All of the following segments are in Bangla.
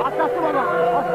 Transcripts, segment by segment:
আস্তে আস্তে বাবা, আস্তে।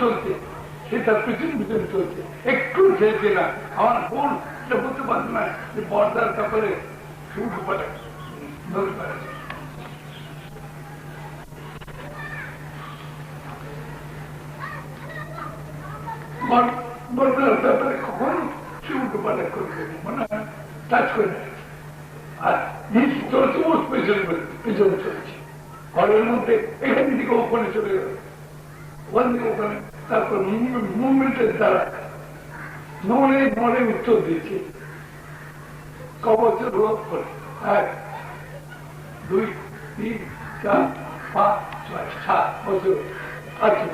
চলছে সেটা পিছন পিছনে চলছে, একটু খেলছে না। আমার বোন এটা বলতে পারছে না যে পর্দার ব্যাপারে শুরু করে বর্দার ব্যাপারে কখনো সে উল্টো পাল্টা করে মনে হয় টাচ করে নেয়। আর নিজ চলছে ওর পেছনে পেছনে চলছে, ঘরের মধ্যে এখান থেকে ওখানে চলে গেল, ওখান থেকে ওখানে। তারপর মুভমেন্টের দ্বারা মনে মনে উত্তর দিয়েছে। কবচের রোধ করে 1, 2, 3, 4, 5, 6, 7 বছর আছে।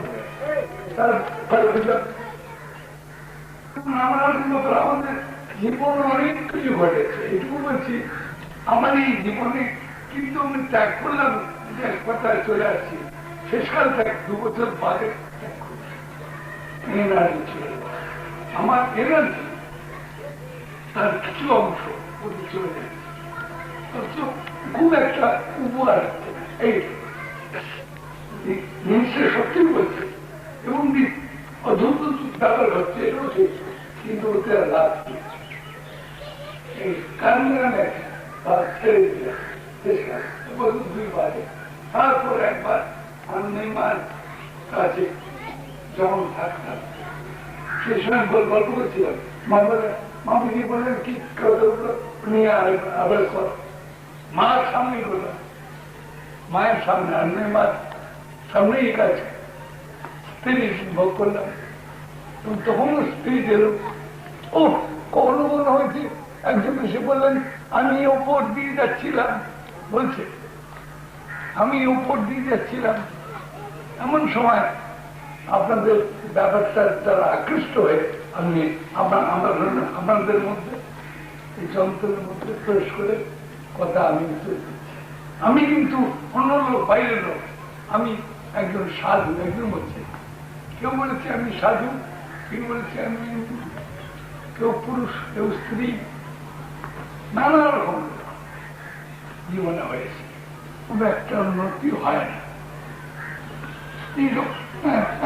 আমাদের জীবন অনেক কিছু ঘটেছে, এটুকু বলছি। আমার এই জীবনে কিন্তু আমি ত্যাগ করলাম, কথায় চলে আসছি। শেষকাল ত্যাগ 2 বছর বাদে এনার্জি ছিল আমার, এনার্জি তার কিছু অংশ চলে যাচ্ছে। খুব একটা উপহার এই জিনিসটা সত্যি বলছে, এবং অদ্ভুত ব্যাপার হচ্ছে, এটাও ঠিক। কিন্তু ওতে লাভ এই কারণে ছেড়ে দিলাম শেষকাল 2 বাদে। তারপর একবার আমি মার কাছে যখন থাকতাম সেই সময় গল্প করছিলাম, মামুজি বললেন কি কতগুলো নিয়ে আবার কর। মার সামনে করলাম, মায়ের সামনে, আমি মার সামনেই কাজ স্ত্রী ভোগ করলাম। তখনও স্ত্রী দিল। ও কখনো মনে হয়েছে একজন এসে বললেন আমি ওপর দিয়ে যাচ্ছিলাম, বলছে আমি উপর দিয়ে যাচ্ছিলাম। এমন সময় আপনাদের ব্যাপারটা যারা আকৃষ্ট হয়ে আপনি আপনাদের মধ্যে এই যন্ত্রের মধ্যে প্রবেশ করে কথা আমি কিন্তু অন্য লোক, বাইরের লোক। আমি একজন সাধু, একজন বলছে, কেউ বলেছে আমি সাধু, কেউ বলেছে আমি কেউ পুরুষ কেউ স্ত্রী, নানা রকম জীবনে হয়েছে, কোনো একটা উন্নতি হয় না।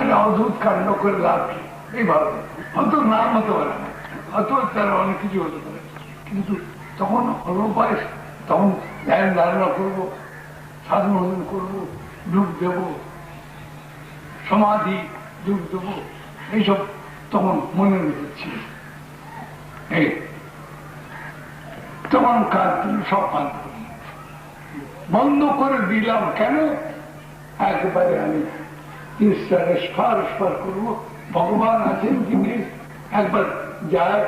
একটা অদ্ভুত কাণ্ড করে লাভ কি? এইভাবে হয়তো নাম হতে পারে না, হয়তো তারা অনেক কিছু হতে পারে, কিন্তু তখন অল্প বয়স, তখন ধ্যান ধারণা করবো, সাধন ভোজন করবো, ডুব দেব, সমাধি ডুব দেব, এইসব তখন মনের ভিতর ছিল। তখন কাজ সব বন্ধ করে দিলাম। কেন? একেবারে আমি ঈশ্বরে স্পার করবো, ভগবান আছেন কি নেই একবার যায়,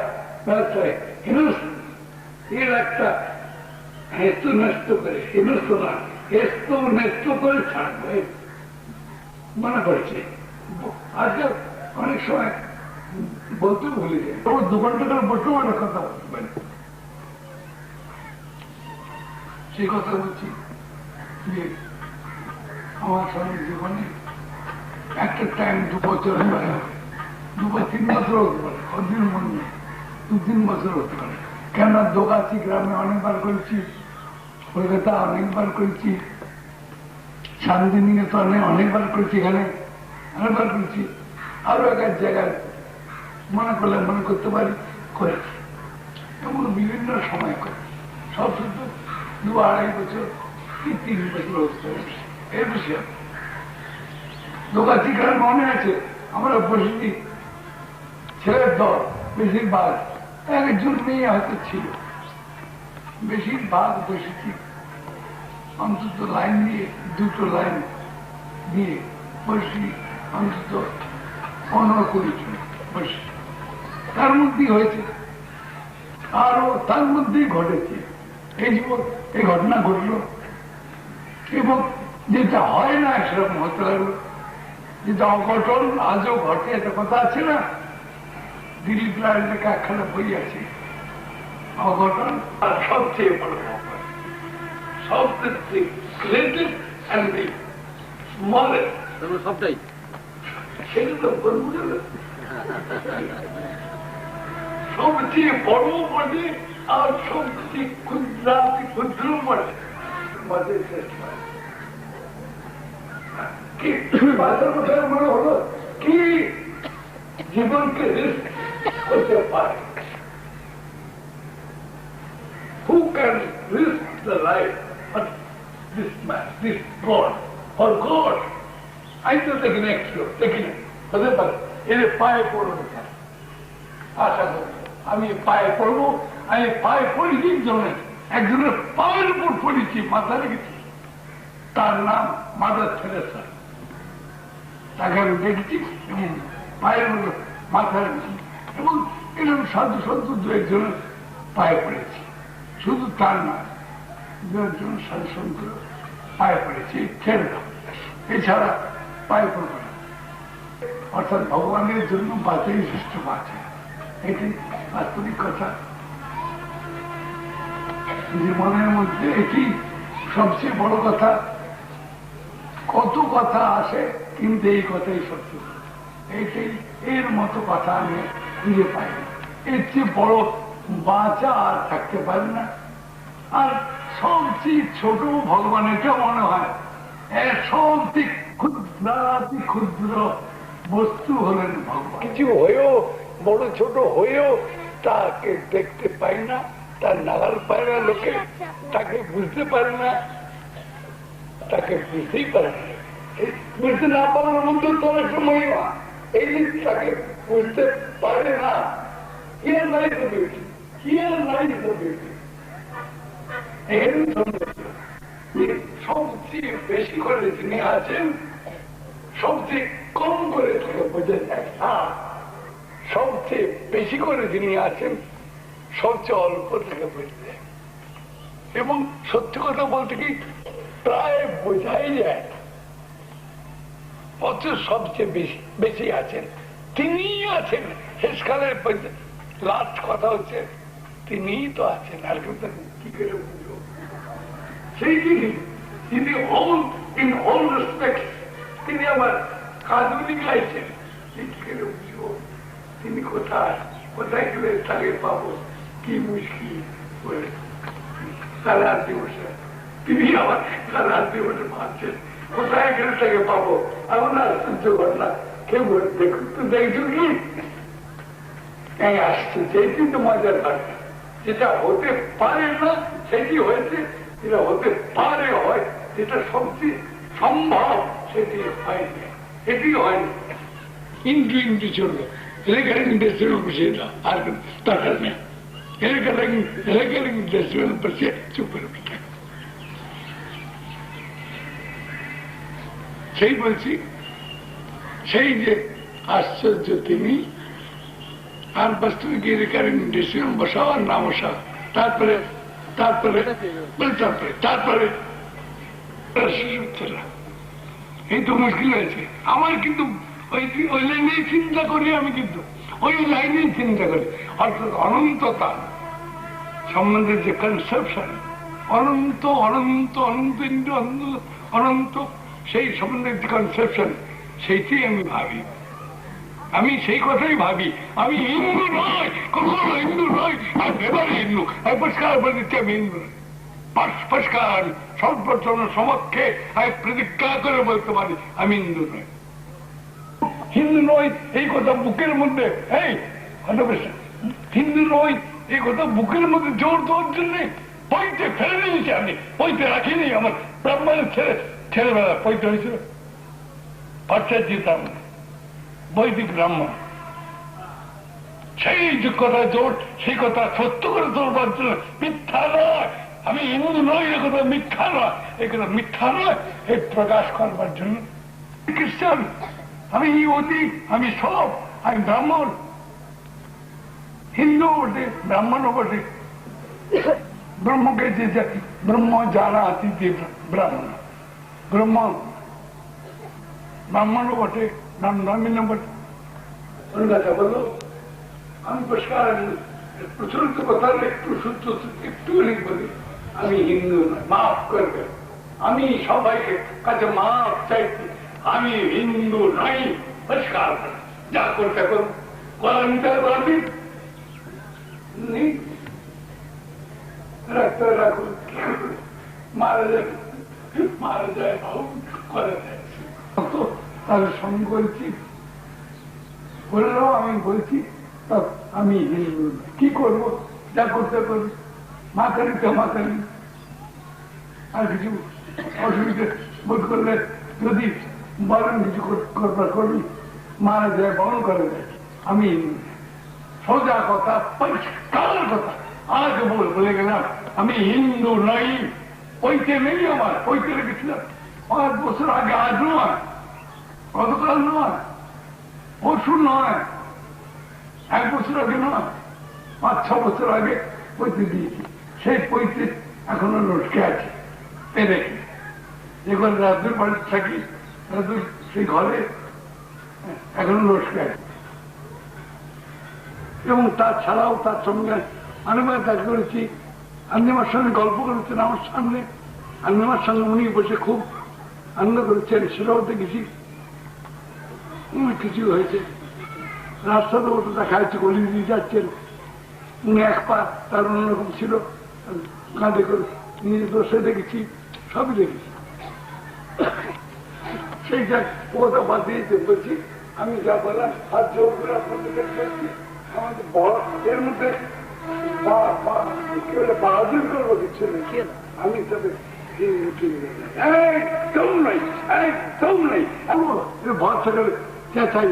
এর একটা হেস্তু নষ্ট করে, হেনস্ত না, হেস্তু নষ্ট করে ছাড়বে মনে করছে। আজকে অনেক সময় বলতে ভুলে যায়, ওর 2 ঘন্টা করে বর্তমানে কথা বলতে পারে। সেই কথা বলছি যে আমার সঙ্গে জীবনে একটা টাইম 2 বছর হতে পারে, 2-3 বছর হতে পারে, কদিন মনে নেই, 2-3 বছর হতে পারে। কেননা দোগাছি গ্রামে অনেকবার করেছি, কলকাতা অনেকবার করেছি, শান্তিনিকেতনে অনেকবার করেছি, এখানে অনেকবার করেছি, আরো এক জায়গায় মনে করলে মনে করতে পারি করেছি, এবং বিভিন্ন সময় করে সব শুধু 2-2.5 বছর কি 3 বছর হতে পারে। এর বিষয়ে দোকাশি গ্রাম মনে আছে, আমরা বসেছি ছেলের দল, বেশিরভাগ একজন মেয়ে হয়তো ছিল, বেশিরভাগ বসেছি অন্তত লাইন দিয়ে, 2টো লাইন দিয়ে বসি, অন্তত 15-20 জন বসে। তার মধ্যেই হয়েছে, আরো তার মধ্যেই ঘটেছে এই জীবন, এই ঘটনা ঘটল, এবং যেটা হয় না সেরকম হতে লাগলো, যেটা অঘটন আজও ঘটে, একটা কথা আছে না, দিলীপ রায়ের লেখা একখানা বই আছে, অঘটন আর সবচেয়ে বড় অঘটন, সবচেয়ে গ্রেটেস্ট অ্যান্ড দি স্মলেস্ট, সবটাই সেটা তো বলবো সবচেয়ে বড় বটে আর সবচেয়ে ক্ষুদ্রাতি ক্ষুদ্র বটে, মজার চেষ্টা কি বাজার কোথায় মনে হলো কি জীবনকে রিস্ক করতে পারে। Who can risk the life of this man, this God, for God? I তো দেখি না, একটু দেখি না, হতে পারে এর পায়ে পড়বো, আশা করি আমি পায়ে পড়বো। আমি পায়ে পড়েছি একজনের পায়ের উপর পড়েছি, মাথা রেখেছি, তার নাম মাদার থেরেসা। তাকে আমি দেখেছি এবং পায়ের উপর মাথা রেখেছি, এবং এরকম সাধু সন্ত 2-1 পায়ে পড়েছি, শুধু তার নয়, 2-1 সাধু সন্ত পায়ে পড়েছি, ছেড়ে দাও, এছাড়া পায়ে পড়বো না। অর্থাৎ ভগবানের জন্য বাঁচাই শ্রেষ্ঠ বাঁচে, এটি বাস্তবিক কথা। জীবনের মধ্যে এটি সবচেয়ে বড় কথা। কত কথা আসে, কিন্তু এই কথাই সত্য, এইটাই, এর মতো কথা আমি খুঁজে পাই না। এর চেয়ে বড় বাঁচা আর থাকতে পারে না। আর সবচেয়ে ছোট ভগবান, এটা মনে হয় সবচেয়ে ক্ষুদ্রাতি ক্ষুদ্র বস্তু হলেন ভগবান। কিছু হয়েও, বড় ছোট হয়েও তাকে দেখতে পাই না, তার নাগাল পায় না লোকে, তাকে বুঝতে পারে না, তাকে বুঝতেই পারে না। বুঝতে না পারার মধ্যে তো একটা মহিমা, এই যে তাকে বুঝতে পারে না, Here lies the beauty. Here lies the beauty. সবচেয়ে বেশি করে তিনি আছেন, সবচেয়ে কম করে তাকে বোঝা যায় না। সবচেয়ে বেশি করে যিনি আছেন, সবচেয়ে অল্প থেকে বোঝা যায়, এবং সত্যি কথা বলতে কি প্রায় বোঝাই যায় না। অথচ সবচেয়ে বেশি আছেন, তিনি আছেন শেষকালের। লাস্ট কথা হচ্ছে তিনিই তো আছেন, আর কি করে বুঝবো? সেই তিনি অল ইন অল রেসপেক্ট তিনি আমার কাজগুলি গাইছেন, কি করে বুঝবো তিনি কোথায়? কোথায় গেলে তাকে পাবো, কি মুশকিল বলে সারা দিবসে তিনি আমার সারা দিবসে মারছেন, কোথায় গেলে তাকে পাবো। এমন আশ্চর্য ঘটনা, কেউ বলে দেখুন তো, দেখছো কি আসছে, সেইটি তো মজার ঘটনা। যেটা হতে পারে না সেটি হয়েছে, যেটা হতে পারে হয়, যেটা সবচেয়ে সম্ভব সেটি হয়নি, এটি হয়নি। ইন্টু চলবে, এলাকার ইন্ডাস্ট্রিয়াল বিষয়টা আর দরকার নেই, এলাকার ইন্ডাস্ট্রিয়াল বসে চুপ করে থাকে। সেই বলছি, সেই যে আশ্চর্য তিনি, আর বাস্তবিক এলাকার ইন্ডাস্ট্রিয়াল বসাও আর না বসাও, তারপরে তারপরে তারপরে তারপরে এই তো মুশকিল হয়েছে আমার। কিন্তু ওই লাইনেই চিন্তা করি আমি, কিন্তু ওই লাইনেই চিন্তা করি, অর্থাৎ অনন্ততা সম্বন্ধে যে কনসেপশন, অনন্ত অনন্ত অনন্ত অনন্ত, সেই সম্বন্ধে যে কনসেপশন, সেইটাই আমি ভাবি, আমি সেই কথাই ভাবি। আমি হিন্দু নয়, কখনো হিন্দু নয়, আর এবারে হিন্দু, আমি পরিষ্কার বলে দিচ্ছি আমি হিন্দু নয়, পরিষ্কার সর্বজন সমক্ষে আমি প্রতিজ্ঞা করে বলতে পারি আমি হিন্দু নয়। হিন্দু নয় এই কথা বুকের মধ্যে, এই হিন্দু নয় এই কথা বুকের মধ্যে জোর দেওয়ার জন্য বইতে ফেলে দিয়েছি আমি, বইতে রাখিনি। আমার ব্রাহ্মণের ছেলেবেলা বইতে হয়েছিল, পাশ্চাত্য যেতাম, বৈদিক ব্রাহ্মণ, সেই যে কথা জোর, সেই কথা সত্য করে তোলবার জন্য, মিথ্যা নয় আমি হিন্দু নই এ কথা মিথ্যা নয়, এই কথা মিথ্যা নয় এই প্রকাশ করবার জন্য। খ্রিস্টান আমি, ইহুদি আমি, সব আমি, ব্রাহ্মণ, হিন্দু বটে ব্রাহ্মণও বটে। ব্রহ্মকে যে ব্রহ্ম জানা অতিথি ব্রাহ্মণ, ব্রহ্ম ব্রাহ্মণও বটে, ব্রাহ্মণ বটে। কথা বললো আমি পরিষ্কার প্রচলিত কথা একটু সূত্র একটু বলি, আমি হিন্দু নয়, মাফ করবে, আমি সবাইকে কাছে মাফ চাইছি, আমি হিন্দু নাই, পরিষ্কার যা করতে করুন, কলামিটার বলি রাখতে রাখুন, মারা যাবে, মারা যায় করে দেয়। তাদের সঙ্গে করেছি বললেও আমি বলছি আমি হিন্দু, কি করবো, যা করতে করবো, মা কালী তো মা কালী, আর কিছু অসুবিধা বোধ করলে যদি বলেন কিছু করবার করবি, মারা যায়, বহন করে দেয়, আমি হিন্দু। সোজা কথা, পরিষ্কার কথা, আগে বলে গেলাম আমি হিন্দু নই। ওইতে নেই আমার, ওইতে রেখেছিলাম 5 বছর আগে, আজ নয়, গতকাল নয়, পরশু নয়, 1 বছর আগে নয়, 5-6 বছর আগে পৈতে দিয়েছি। সেই পৈতে এখনো লটকে আছে, পেরে যেগুলো রাজুর বাড়িতে থাকি, রাজুর সেই ঘরে এখনো লটকে আছে। এবং তাছাড়াও তার সঙ্গে অনেকবার কাজ করেছি, আমি আমার সঙ্গে গল্প করেছেন আমার সামনে, আমি আমার সঙ্গে উনি বসে খুব আনন্দ করেছেন, সেটাও দেখেছি। কিছু হয়েছে, রাস্তাতে ওটা দেখা যাচ্ছে, গলি দিয়ে যাচ্ছেন, উনি এক পা তার অন্যরকম ছিল, কাঁধে করে নিজে দোষে দেখেছি, সবই দেখেছি। সেই যা ওটা বাদ দিয়েছে বলছি, আমি যা বললাম হাত জোর করে আপনাদের দেখছি, আমাদের বড় এর মধ্যে বাহাদুর করবো কিছু নেই, আমি তবে একদম নাই, একদম নাই। ভরসা করে চেঁচাই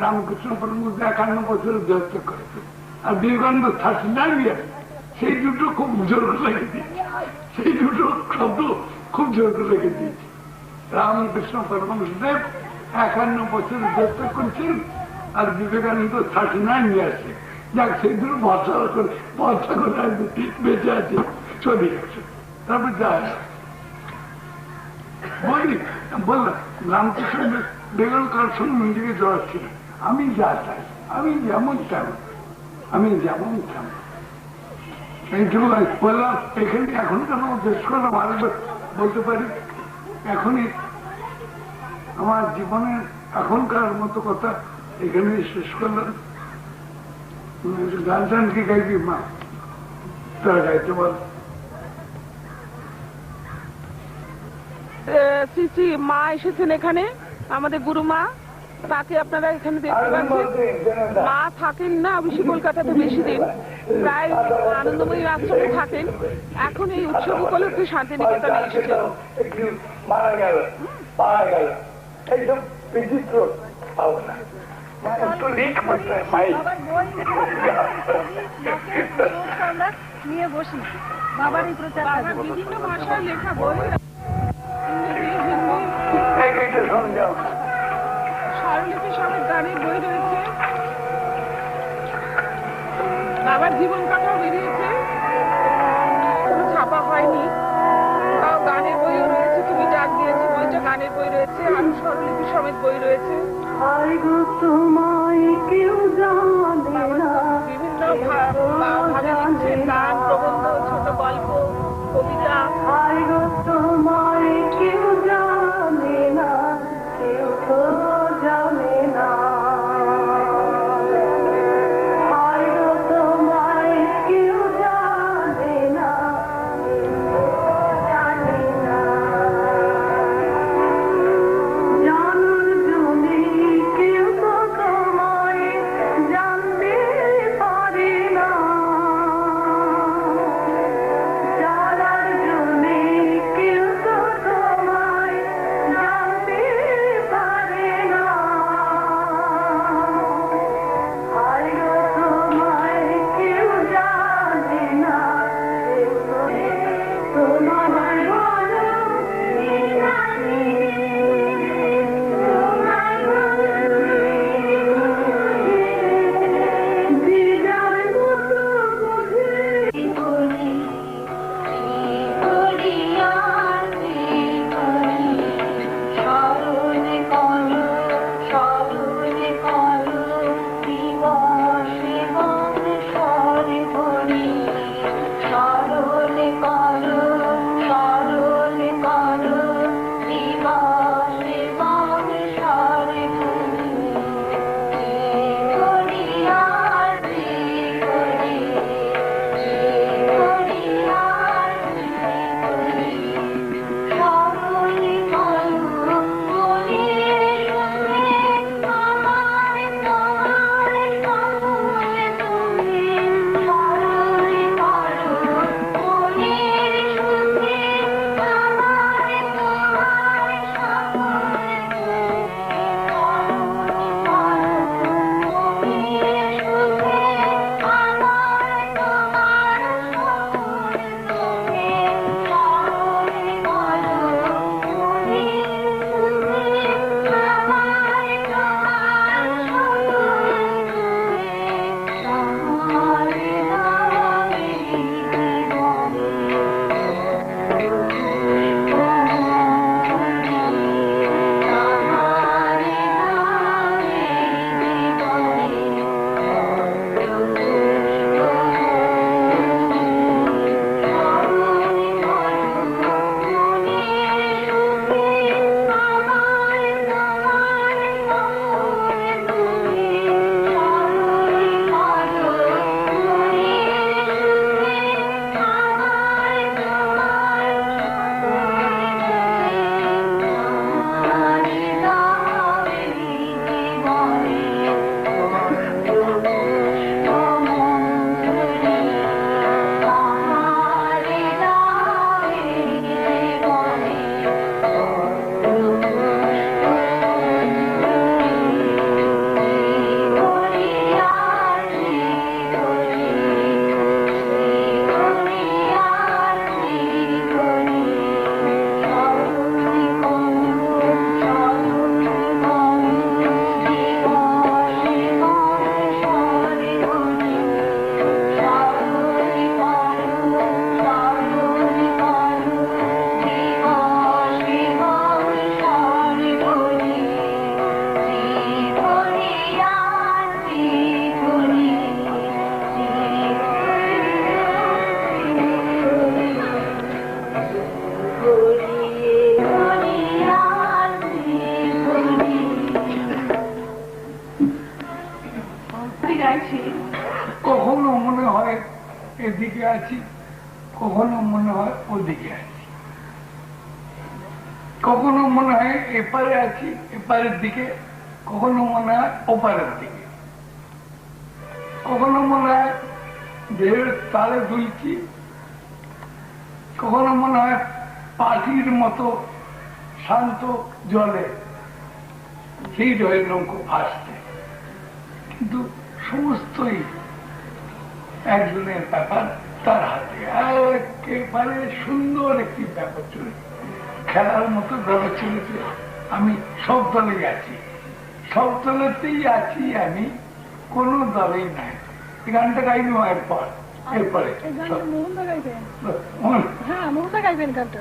রামকৃষ্ণ পরমহংস 51 বছরের দেহত্য করেছে, আর বিবেকানন্দ 39 ইয়ার, সেই দুটো খুব জোর করে রেখে দিয়েছে, সেই দুটো শব্দ খুব জোর করে রেখে দিয়েছে। রামকৃষ্ণ পরমহংস দেব 51 বছরের দেহত্য করেছেন, আর বিবেকানন্দ 39 ইয়ার্সে, যাক সেই দুটো ভরসা করে বেঁচে আছে, চলে গেছে। তারপর যায় বললাম রামকৃষ্ণ বেগম কার সঙ্গে নিজেকে জড়াচ্ছিল ছিল, আমি যা চাই, আমি যেমন তেমন, আমি যেমন তেমন। এইটুকু বললাম, এখানে এখন কেন শেষ করলাম, আরেকবার বলতে পারি, এখনই আমার জীবনের এখনকার মতো কথা এখানে শেষ করলাম। গান টান কি গাইবি মা? তোরা গাইতে বল। শ্রী মা এসেছেন এখানে, আমাদের গুরু মা, তাকে আপনারা এখানে দেখতে পাচ্ছেন। মা থাকেন না বেশি কলকাতাতে বেশি দিন, প্রায় আনন্দময়ী আশ্রমে থাকেন। এখন এই উৎসব উপলক্ষে শান্তিনিকেতনে এসেছেন। মারা গেল, পাওয়া গেল, একদম বিচিত্র ভাবনা। নিয়ে বসি বাবার এই প্রচার বিভিন্ন ভাষায় লেখা বই, স্বরলিপি সমেত গানের বই রয়েছে। বাবার জীবন কথাও বেরিয়েছে, কোনো ছাপা হয়নি, তাও গানের বইও রয়েছে। তুমি ডাক দিয়েছে বইটা, গানের বই রয়েছে, আরো স্বরলিপি সমেত বই রয়েছে। বিভিন্ন ভাবে লিখছেন গান, প্রবন্ধ, ছোট গল্প, কবিতা। কখনো মনে হয় এদিকে আছি, কখনো মনে হয় ওদিকে আছি, কখনো মনে হয় এপারে আছি এপারের দিকে, কখনো মনে হয় ওপারের দিকে, কখনো মনে হয় দেহের তালে দুলছি, কখনো মনে হয় পাখির মতো শান্ত জলে সেই জলের নৌকো ভাসছে। কিন্তু সমস্তই একজনের ব্যাপার, তার হাতে একেবারে সুন্দর একটি ব্যাপার চলেছে, খেলার মতো ব্যাপার চলেছে। আমি সব দলে আছি, সব দলেতেই আছি, আমি কোন দলেই নাই। এই গানটা গাইব এরপরে মোহনদা গাইবেন? হ্যাঁ, মোহনদা গাইবেন গানটা।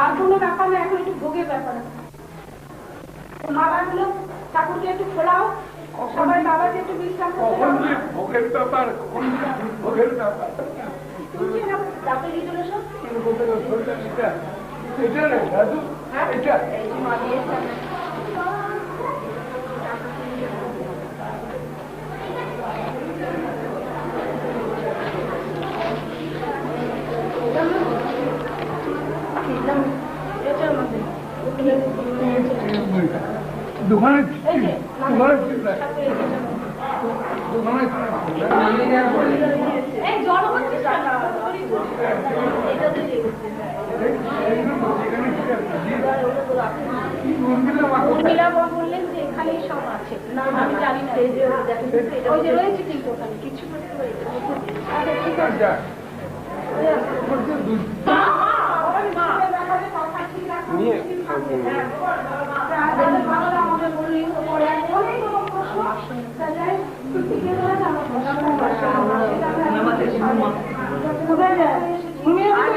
আর কোনো ব্যাপার না, এখন একটু ভোগের ব্যাপার আছে। মালাগুলো ঠাকুরকে একটু খোলাও, সবাই বাবাকে একটু বিশ্রাম করতে দাও। ভোগের ব্যাপার, ভোগের ব্যাপার এটা রে দাদু, এটা দোকানে বললেন যে এখানেই সব আছে, আমি জানি না ওই যে রয়েছে কিন্তু ওখানে কিছু ঠিক আছে।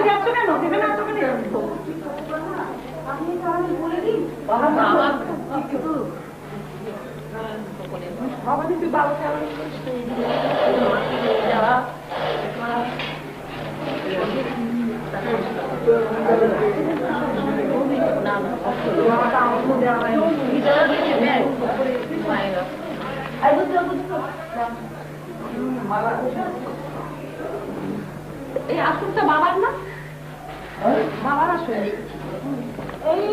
যাচ্ছ কেন? আপনি তাহলে বলে দিন বাবা দিদি বাবা এই আসনটা বাবার না? বাবার আসন। এই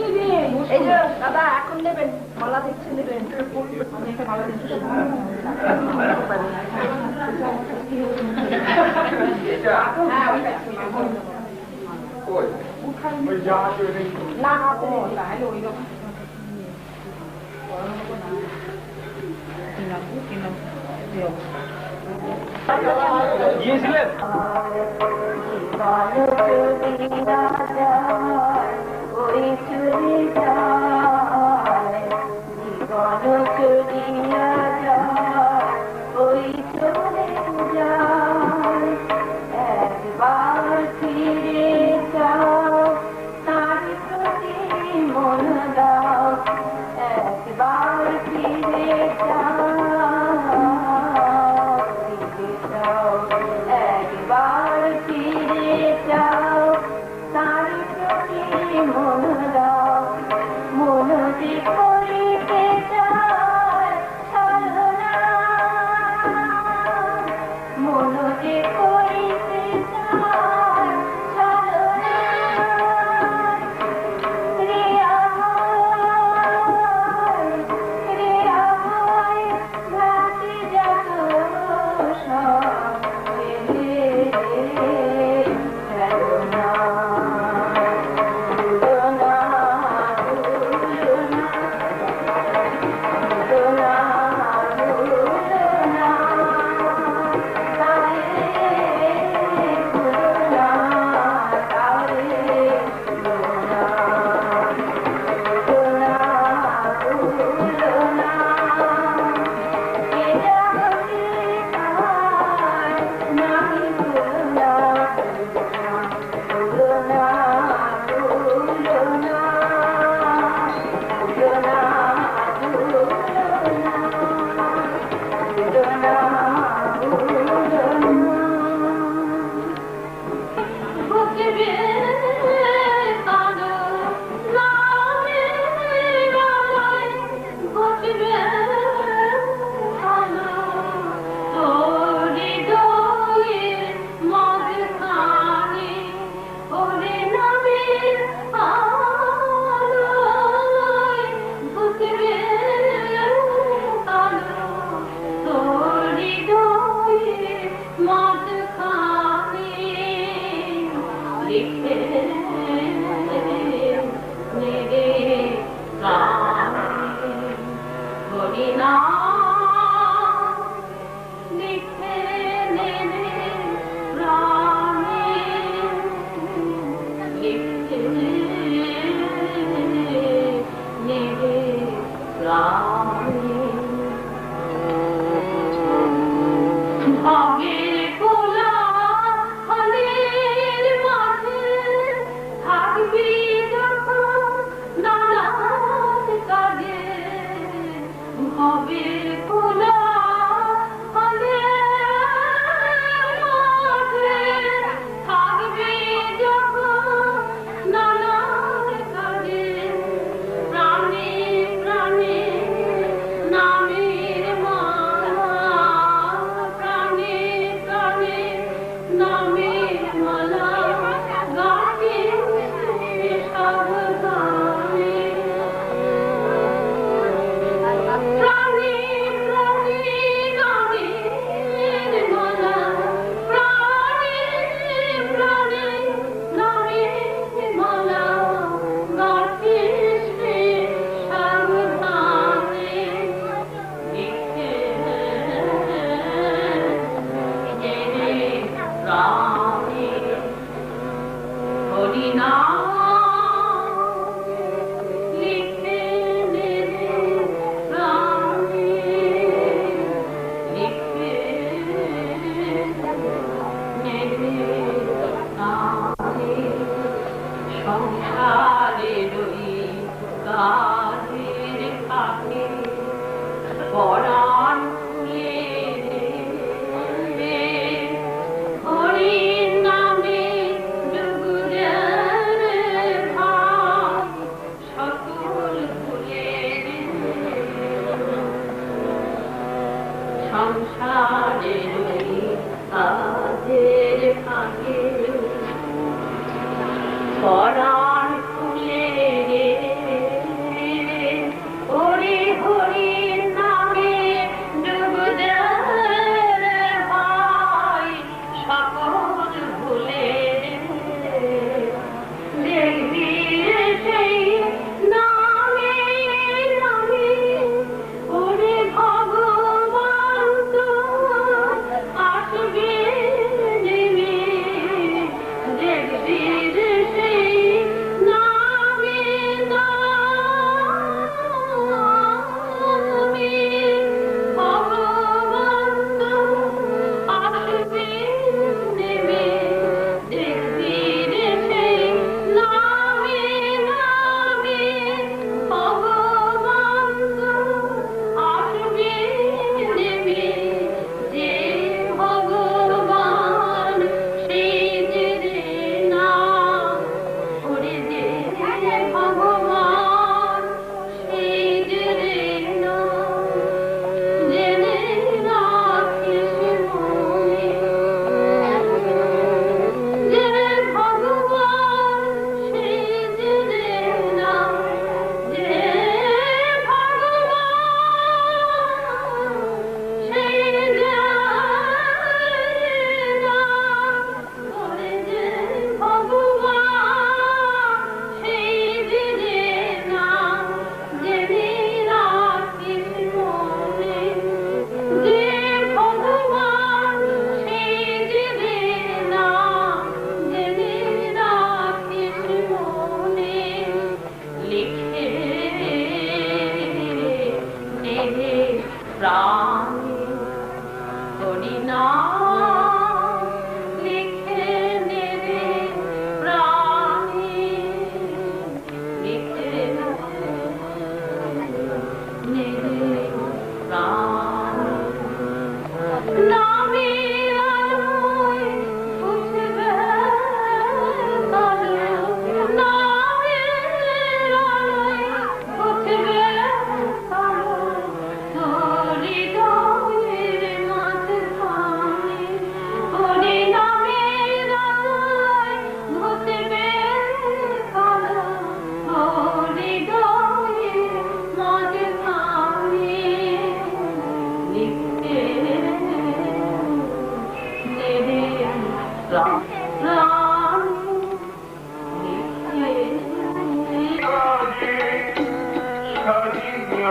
যে দাদা এখন নেবেন, মালা দেখছে নেবেন। না গিয়েছিলেন Thank you.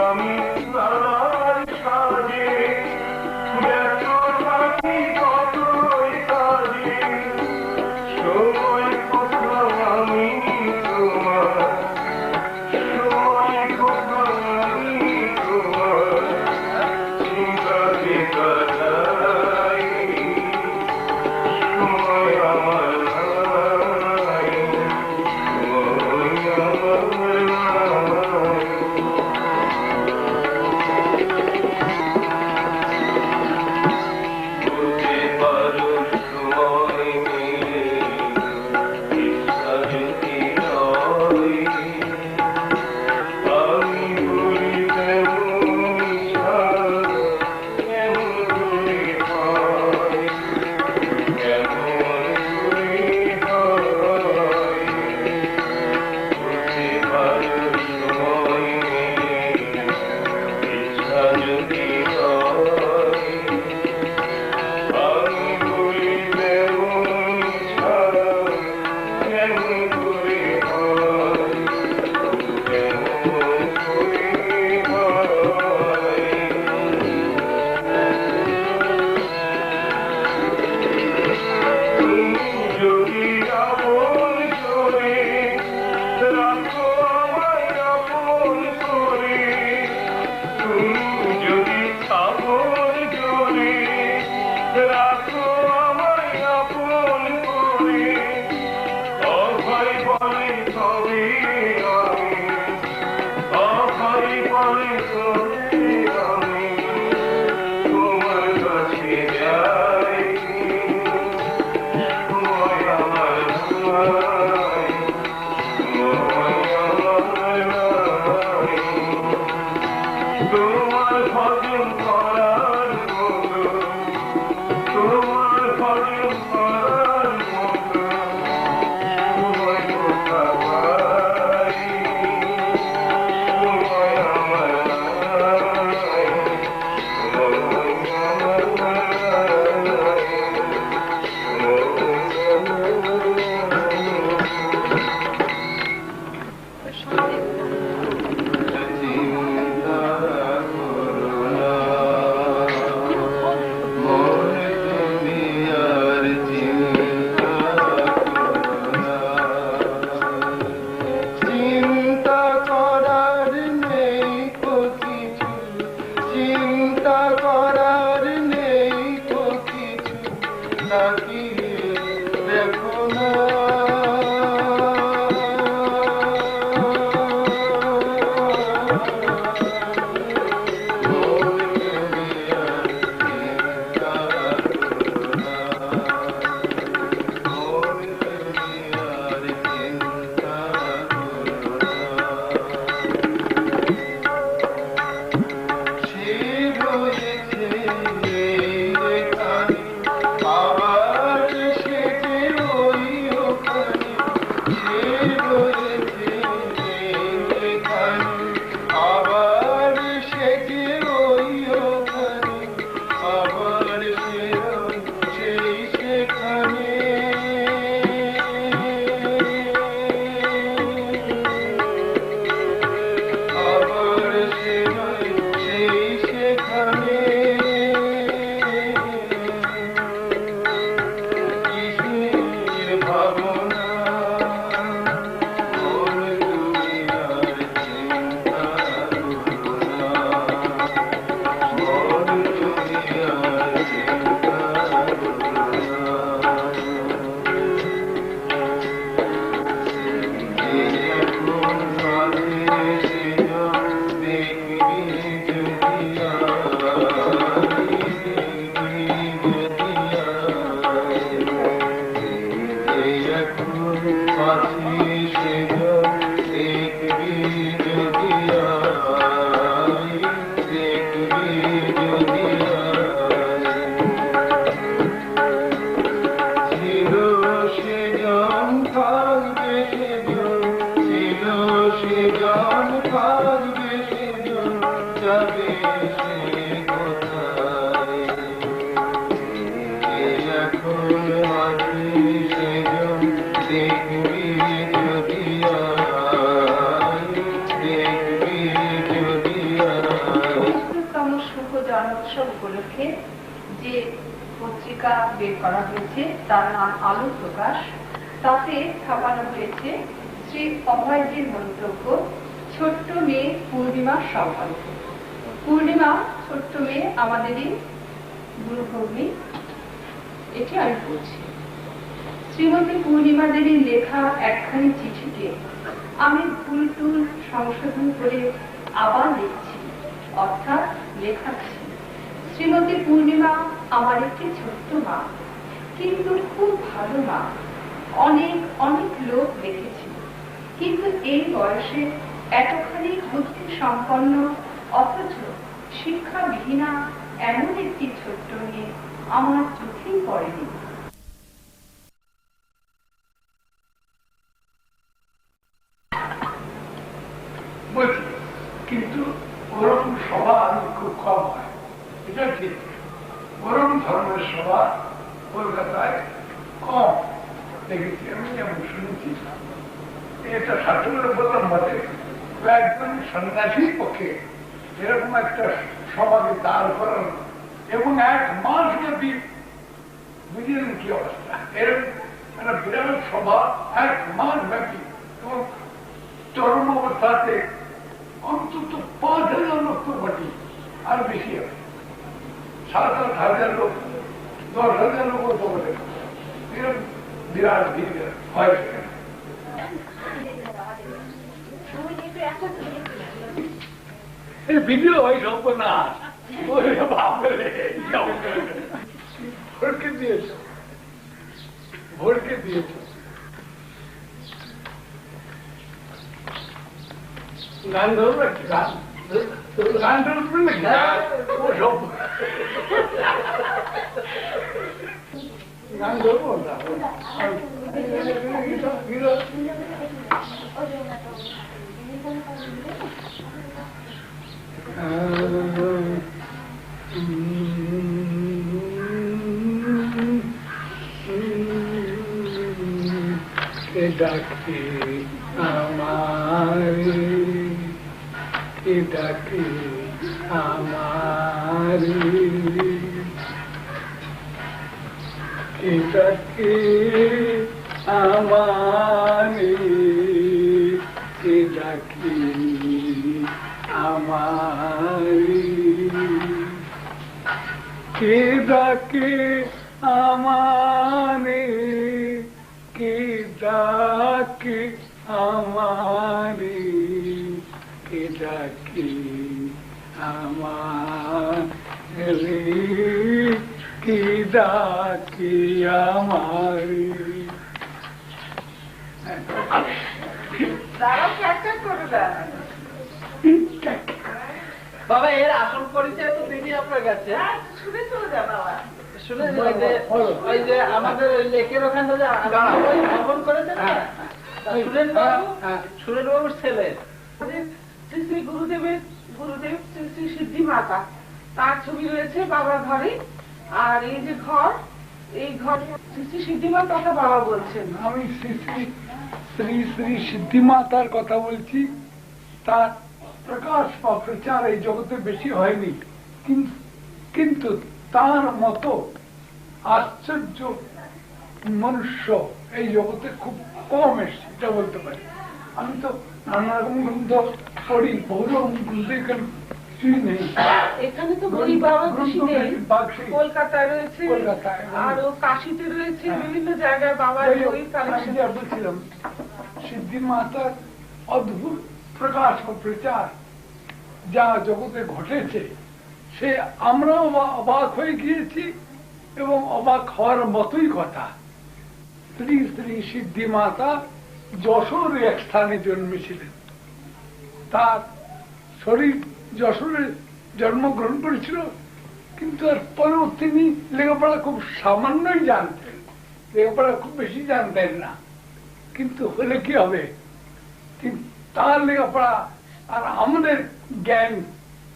আমি গুরুপূর্ব জন্মোৎসব উপলক্ষে যে পত্রিকা বের করা হয়েছে তার নাম আলো প্রকাশ। তাতে ছাপানো হয়েছে শ্রী অভয়জির মন্তব্য, ছোট্ট মেয়ে পূর্ণিমার সম্পর্ক। পূর্ণিমা ছোট্ট মেয়ে, আমাদেরই গুরুভগ্নী। এটি আমি বলছি। শ্রীমতী পূর্ণিমা দেবীর লেখা একখানি চিঠিকে আমি ভুল টুল সংশোধন করে আবার লিখছি, অর্থাৎ লেখাচ্ছি। শ্রীমতী পূর্ণিমা আমার একটি ছোট্ট মা, কিন্তু খুব ভালো মা। অনেক অনেক লোক দেখেছি, কিন্তু এই বয়সে এতখানি বুদ্ধি সম্পন্ন অথচ শিক্ষাবিহীনা এমন একটি ছোট্ট মেয়ে আমার চোখেই পড়েনি। বলছি, কিন্তু ওরকম সভা আমি খুব কম হয়, এটা ঠিক। ওরকম ধর্মের সভা কলকাতায় কম দেখেছি আমি, যেমন শুনেছি। এটা শাসনের বললাম মতে একজন সন্ন্যাসীর পক্ষে এরকম একটা সভাকে দাঁড় করানো এবং 1 মাস ব্যাপী, বুঝলেন কি অবস্থা, এরকম একটা বিরাট সভা 1 মাস ব্যাপী এবং চরম অবস্থাতে অন্তত 5,000 লোক তো বটে, আর বেশি হবে, 7,000-8,000 লোক, 10,000 লোক তো বটে, এরকম বিরাট ভিড় হয়। ভিডিও হয় সব না, ভোটকে দিয়েছ, ভোটকে দিয়েছ। গান ধরবো একটু, গান ধরবো নাকি? গান ধরবো না, ডাকে আমারে, ডাকে আমারে, ডাকে আমারে, ডাকে আমারে, কে ডাকে আমারে, কে ডাকে আমারে, কে ডাকে আমারে, কে ডাকে আমারে। বাবা, এর আসল পরিচয় তো দিদি আপনার কাছে শুনে চলে যান। শুনে ওই যে আমাদের লেকের ওখানে ভ্রমণ করেছে না, সুরেন বাবুর ছেলে শ্রী শ্রী গুরুদেব শ্রী শ্রী সিদ্ধি মাতা, তার ছবি রয়েছে বাবার ঘরে। আর এই যে ঘর, এই ঘর শ্রী শ্রী সিদ্ধিমার কথা বাবা বলছেন। আমি শ্রী শ্রী শ্রী শ্রী সিদ্ধিমাতার কথা বলছি। তার প্রকাশ বা প্রচার এই জগতে বেশি হয়নি, কিন্তু তার মতো আশ্চর্য মনুষ্য এই জগতে খুব কম এসছে, এটা বলতে পারি। আমি তো নানা রকম গ্রন্থ পড়ি, বহু রকম গ্রন্থ এখানে কিছুই নেই। এখানে তো গরিব বাবা বেশি নেই, কলকাতায় রয়েছে, আরো কাশিতে রয়েছে, বিভিন্ন জায়গায় বাবার বই কালেকশন। বলছিলাম সিদ্ধি মাতার অদ্ভুত প্রকাশ ও প্রচার যা জগতে ঘটেছে, সে আমরাও অবাক হয়ে গিয়েছি এবং অবাক হওয়ার মতোই কথা। শ্রী শ্রী সিদ্ধি মাতা যশোর এক স্থানে জন্মেছিলেন। তার শরীর যশোরে জন্মগ্রহণ করেছিল, কিন্তু এর পরেও তিনি লেখাপড়া খুব সামান্যই জানতেন, লেখাপড়া খুব বেশি জানতেন না। কিন্তু হলে কি হবে, তার লেখাপড়া আর আমাদের জ্ঞান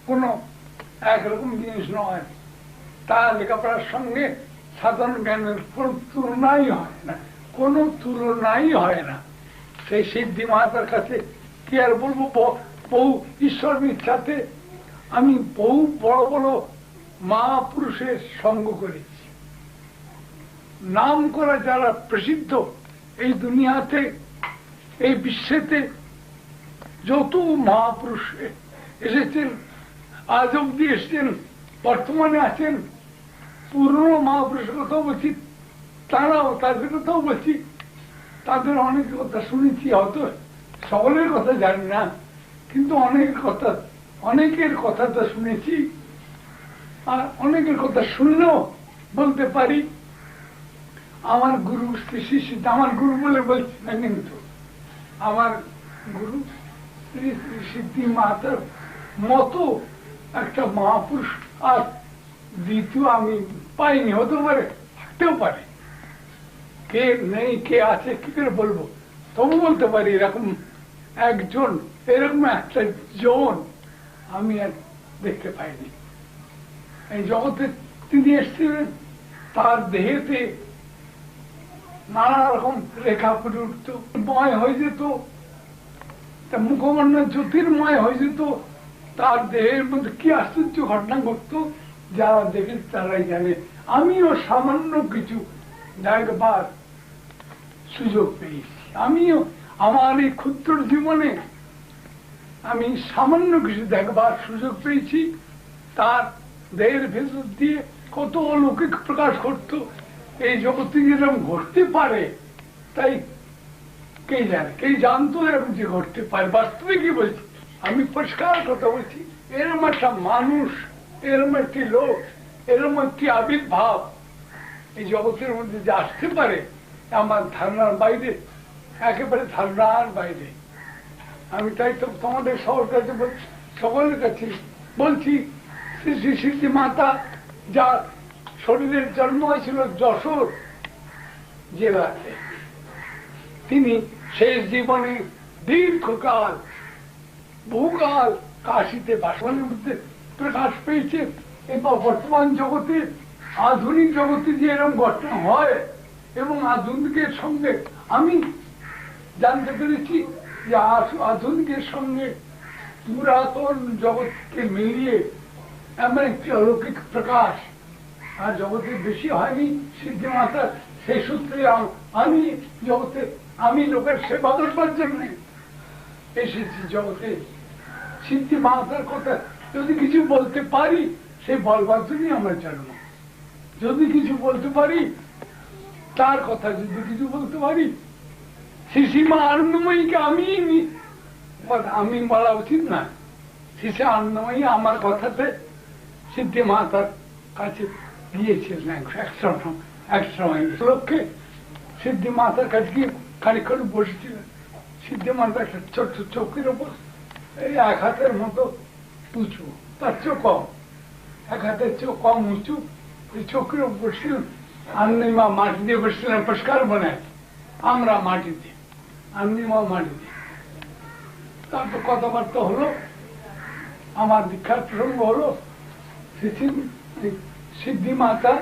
কোনো একরকম জিনিস নয়। তার লেখাপড়ার সঙ্গে সাধারণ জ্ঞানের কোন তুলনাই হয় না, কোনো তুলনাই হয় না। সেই সিদ্ধি মাতার কাছে কি আর বলবো, বহু ঈশ্বর মিথ্যাতে আমি বহু বড় বড় মহাপুরুষের সঙ্গ করেছি। নাম করা যারা প্রসিদ্ধ এই দুনিয়াতে, এই বিশ্বেতে যত মহাপুরুষ এসেছেন, আজ অব্দি এসেছেন, বর্তমানে আছেন, পুরনো মহাপুরুষের কথাও বলছি, তারাও তাদের কথাও বলছি। তাদের অনেক কথা শুনেছি, হয়তো সকলের কথা জানি না, কিন্তু অনেকের কথা তো শুনেছি। আর অনেকের কথা শুনলেও বলতে পারি আমার গুরু শ্রী শ্রী, আমার গুরু বলে বলছি না, কিন্তু আমার গুরু শ্রী শ্রী সিদ্ধি মাতার মতো একটা মহাপুরুষ আর দ্বিতীয় আমি পাইনি। হতে পারে, থাকতেও পারে, কে নেই কে আছে কি করে বলবো, তবু বলতে পারি এরকম একজন, এরকম একটা জন আমি আর দেখতে পাইনি এই জগতে। তিনি এসেছিলেন, তার দেহেতে নানা রকম রেখা ফুটে উঠত, ময় হয়ে যেত, মুখমণ্ড জ্যোতির্ময় হয়ে যেত। তার দেহের মধ্যে কি আশ্চর্য ঘটনা ঘটত, যারা দেখে তারাই জানে। আমিও সামান্য কিছু দেখবার সুযোগ পেয়েছি। আমিও আমার এই ক্ষুদ্র জীবনে আমি সামান্য কিছু দেখবার সুযোগ পেয়েছি। তার দেহের ভেতর দিয়ে কত অলৌকিক প্রকাশ করত, এই জগতে যেরকম ঘটতে পারে তাই কে জানে, কে জানতো এরকম যে ঘটতে পারে। বাস্তবে কি বলছি, আমি পরিষ্কার কথা বলছি, এরকম একটা মানুষ, এরকম একটি লোক, এরকম একটি আবির্ভাব এই জগতের মধ্যে যে আসতে পারে আমার ধারণার বাইরে, একেবারে ধারণার বাইরে। আমি তাই তো তোমাদের সবার কাছে সকলের কাছে বলছি, শ্রী শ্রী সিদ্ধি মাতা যার শরীরের জন্ম হয়েছিল যশোর জেলাতে, তিনি শেষ জীবনে দীর্ঘকাল বহুকাল কাশীতে বাসনের মধ্যে প্রকাশ পেয়েছে। এবং বর্তমান জগতে, আধুনিক জগতে যে এরকম ঘটনা হয়, এবং আধুনিকের সঙ্গে আমি জানতে পেরেছি যে আধুনিকের সঙ্গে পুরাতন জগৎকে মিলিয়ে এমন একটি অলৌকিক প্রকাশ আর জগতে বেশি হয়নি সিদ্ধি মাতার। সেই সূত্রে আমি জগতে, আমি লোকের সেবা করবার জন্য এসেছি জগতে। সিদ্ধি মাতার কথা যদি কিছু বলতে পারি, সেই বলবার জন্যই আমার জন্ম। যদি কিছু বলতে পারি, তার কথা যদি কিছু বলতে পারি, শ্রীমা আনন্দময়ীকে আমি বলা উচিত না। শ্রী আনন্দময়ী আমার কথাতে সিদ্ধি মাতার কাছে গিয়েছিলেন এক সময় লক্ষ্যে। সিদ্ধি মাতার কাছে গিয়ে খানিক্ষণ বসেছিলেন। সিদ্ধি মাতা একটা ছোট্ট চৌকির ওপর এই এক হাতের মতো উঁচু, তার চেয়েও কম, এক হাতের চেয়েও কম উঁচু এই চৌকির ওপর বসছিলেন। আনন্দমা মাটি দিয়ে বসছিলেন, পুরস্কার বানায়, আমরা মাটি দিয়ে, আনন্দমা মাটি দিয়ে। তারপর কথাবার্তা হলো, আমার দীক্ষার প্রসঙ্গ হলো। সিদ্ধি মাতা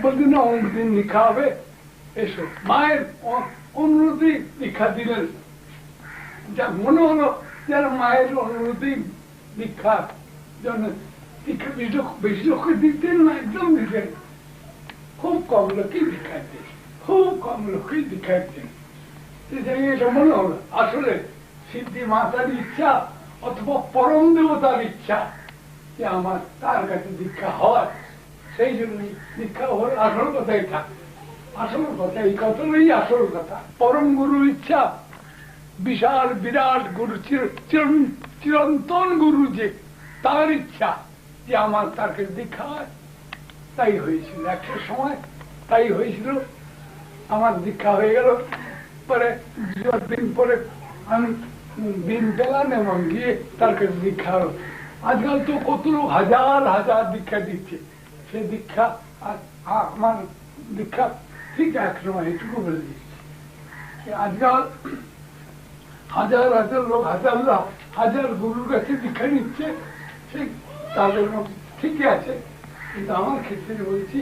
বলতেন না অমুক দিন দীক্ষা হবে, এসো। মায়ের অনুরোধে দীক্ষা দিলেন। যা মনে হলো যেন মায়ের অনুরোধে দীক্ষার জন্য দীক্ষা বেশি লোককে দিতেন না, একদম দিতেন। খুব কম লোকই দীক্ষা দিতেন, খুব কম লোকই দীক্ষা দিতেন। এটা মনে হলো আসলে সিদ্ধি মাতার ইচ্ছা অথবা পরম দেবতার ইচ্ছা যে আমার তার কাছে দীক্ষা হয়, সেই জন্যই দীক্ষা হওয়ার আসল কথা এটা। আসল কথা এই কথাই আসল কথা। পরম গুরুর ইচ্ছা, বিশাল বিরাট গুরু, চিরন্তন গুরু যে, তার ইচ্ছা যে আমার তার কাছে দীক্ষা হয়। তাই হয়েছিল একটা সময়, তাই হয়েছিল। আমার দীক্ষা হয়ে গেল। পরে দিন পরে আমি দিন পেলাম এবং গিয়ে তার কাছে দীক্ষা হলো। আজকাল তো কত হাজার হাজার দীক্ষা দিচ্ছে। সে দীক্ষা আর আমার দীক্ষা ঠিক এক সময় এটুকু বলে দিচ্ছে। আজকাল হাজার হাজার লোক হাজার গুরুর কাছে দীক্ষা নিচ্ছে, ঠিক তাদের মধ্যে ঠিকই আছে। কিন্তু আমার ক্ষেত্রে বলছি,